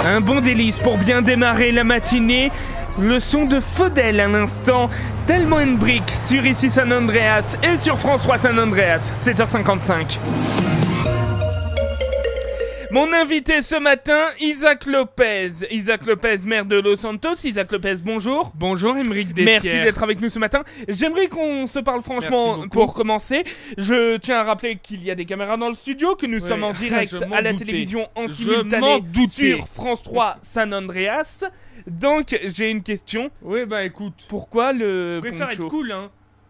Un bon délice pour bien démarrer la matinée. Le son de Faudel à l'instant. Tellement une brique sur ici San Andreas et sur France 3 San Andreas. 7h55. Mon invité ce matin, Isaac Lopez. Isaac Lopez, maire de Los Santos. Isaac Lopez, bonjour. Bonjour, Émeric Dessières. Merci d'être avec nous ce matin. J'aimerais qu'on se parle franchement pour commencer. Je tiens à rappeler qu'il y a des caméras dans le studio, que nous sommes en direct à la télévision en simultané sur France 3 San Andreas. Donc, j'ai une question. Oui, bah écoute. Pourquoi le Je préfère poncho être cool, hein.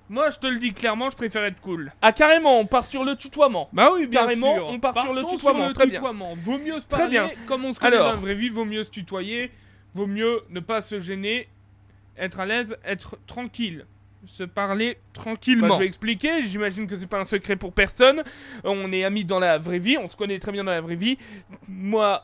Moi, je te le dis clairement, je préfère être cool. Ah, carrément, on part sur le tutoiement. Bah oui, bien carrément, sûr. On part Partons sur le tutoiement. Très bien. Vaut mieux se Très parler bien. comme on se connaît Alors. dans la vraie vie, vaut mieux se tutoyer, vaut mieux ne pas se gêner, être à l'aise, être tranquille. Se parler tranquillement. Bah, je vais expliquer, j'imagine que c'est pas un secret pour personne. On est amis dans la vraie vie, on se connaît très bien dans la vraie vie. Moi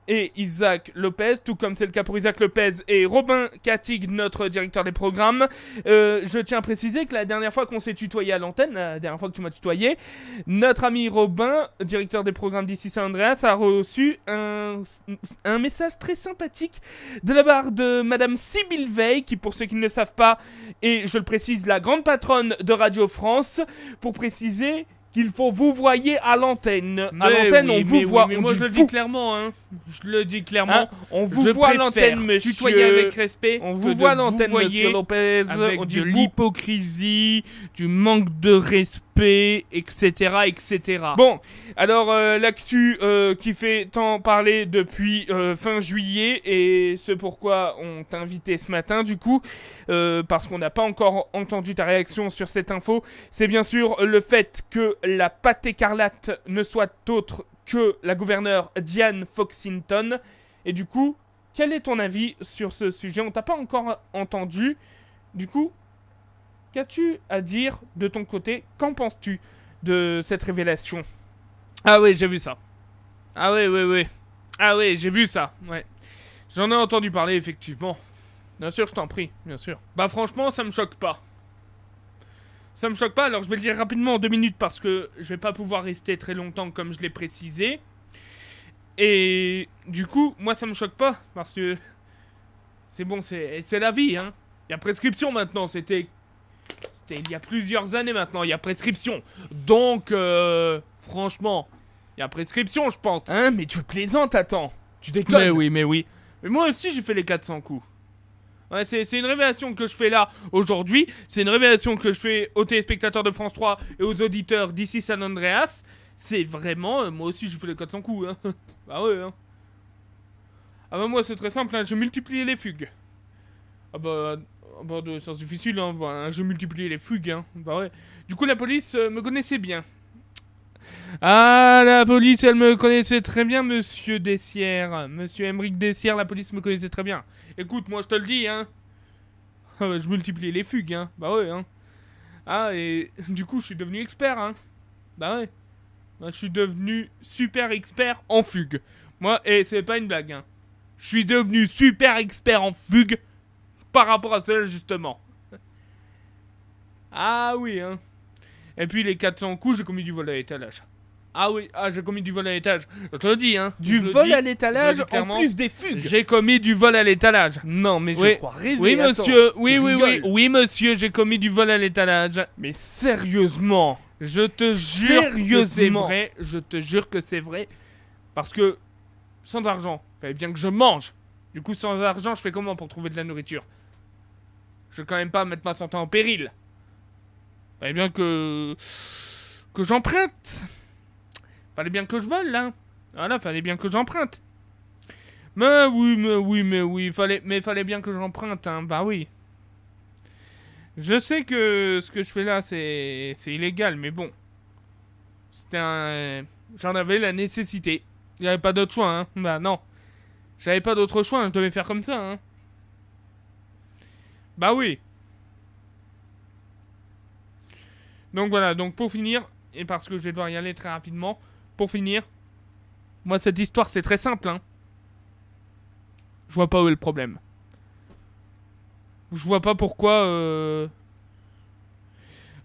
et Isaac Lopez, tout comme c'est le cas pour Isaac Lopez et Robin Catig, notre directeur des programmes. Je tiens à préciser que la dernière fois qu'on s'est tutoyé à l'antenne, la dernière fois que tu m'as tutoyé, notre ami Robin, directeur des programmes d'ici San Andreas, a reçu un message très sympathique de la part de Madame Sybille Veil, qui pour ceux qui ne le savent pas, et je le précise, la grande patronne de Radio France, pour préciser qu'il faut vous voyer à l'antenne. À l'antenne, on vous voit. Mais moi, je le dis clairement, hein. Je le dis clairement. On vous voit à l'antenne, monsieur. Tutoyer avec respect. On vous voit à l'antenne, monsieur Lopez. Avec de l'hypocrisie, du manque de respect, etc., etc. Bon, alors l'actu qui fait tant parler depuis fin juillet, et c'est pourquoi on t'a invité ce matin, du coup, parce qu'on n'a pas encore entendu ta réaction sur cette info, c'est bien sûr le fait que la pâte écarlate ne soit autre que la gouverneure Dianne Foughington. Et du coup, quel est ton avis sur ce sujet ? On t'a pas encore entendu. Du coup, qu'as-tu à dire de ton côté ? Qu'en penses-tu de cette révélation ? Ah oui, j'ai vu ça. Ah oui. Ah oui, j'ai vu ça, ouais. J'en ai entendu parler, effectivement. Bien sûr, je t'en prie, bien sûr. Bah franchement, ça me choque pas. Ça me choque pas, alors je vais le dire rapidement en 2 minutes parce que je vais pas pouvoir rester très longtemps comme je l'ai précisé. Et du coup, moi ça me choque pas parce que c'est bon, c'est la vie, hein. Il y a prescription maintenant, c'était il y a plusieurs années maintenant, il y a prescription. Donc, franchement, il y a prescription, je pense. Hein, mais tu plaisantes, attends. Tu déconnes. Mais oui. Mais moi aussi j'ai fait les 400 coups. Ouais, c'est une révélation que je fais là, aujourd'hui. C'est une révélation que je fais aux téléspectateurs de France 3 et aux auditeurs d'ici San Andreas. C'est vraiment... moi aussi, j'ai fait les 400 coups, hein. Bah ouais, hein. Ah bah moi, c'est très simple, hein. Je multiplie les fugues. Ah bah c'est difficile, hein. Bah, je multiplie les fugues, hein. Bah ouais. Du coup, la police me connaissait bien. Ah, la police, elle me connaissait très bien, monsieur Dessières. Monsieur Émeric Dessières, la police me connaissait très bien. Écoute, moi je te le dis, hein. Je multiplie les fugues, hein. Bah ouais, hein. Ah, et du coup, je suis devenu expert, hein. Bah ouais. Moi, je suis devenu super expert en fugue. Moi, et c'est pas une blague, hein. Je suis devenu super expert en fugue par rapport à cela, justement. Ah oui, hein. Et puis les 400 coups, j'ai commis du vol à l'étalage. Ah oui, j'ai commis du vol à l'étage. Je te le dis, hein. Du vol à l'étalage en plus des fugues. J'ai commis du vol à l'étalage. Non, mais je crois rêver. Oui, monsieur. Oui, monsieur, j'ai commis du vol à l'étalage. Mais sérieusement, je te jure que c'est vrai. Je te jure que c'est vrai. Parce que sans argent, il fallait bien que je mange. Du coup, sans argent, je fais comment pour trouver de la nourriture ? Je vais quand même pas mettre ma santé en péril. Fallait bien que j'emprunte. Fallait bien que je vole, là. Voilà, fallait bien que j'emprunte. Mais oui. Fallait bien que j'emprunte, hein. Bah oui. Je sais que ce que je fais là, c'est illégal, mais bon. J'en avais la nécessité. Il n'y avait pas d'autre choix, hein. Bah non. J'avais pas d'autre choix, hein. Je devais faire comme ça, hein. Bah oui. Donc voilà, donc pour finir, et parce que je vais devoir y aller très rapidement, pour finir, moi cette histoire c'est très simple, hein. Je vois pas où est le problème. Je vois pas pourquoi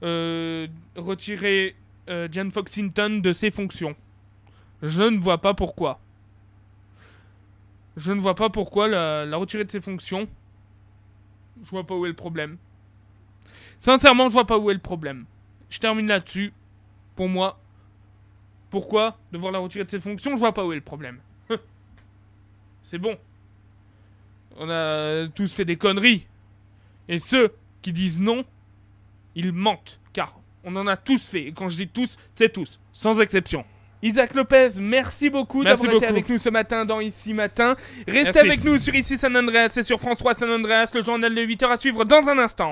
retirer Dianne Foughington de ses fonctions. Je ne vois pas pourquoi. Je ne vois pas pourquoi la retirer de ses fonctions. Je vois pas où est le problème. Sincèrement, je vois pas où est le problème. Je termine là-dessus. Pour moi, pourquoi devoir la retirer de ses fonctions? Je vois pas où est le problème. C'est bon. On a tous fait des conneries. Et ceux qui disent non, ils mentent. Car on en a tous fait. Et quand je dis tous, c'est tous. Sans exception. Isaac Lopez, merci beaucoup d'avoir été avec nous ce matin dans Ici Matin. Restez avec nous sur Ici San Andreas et sur France 3 San Andreas, le journal de 8h à suivre dans un instant.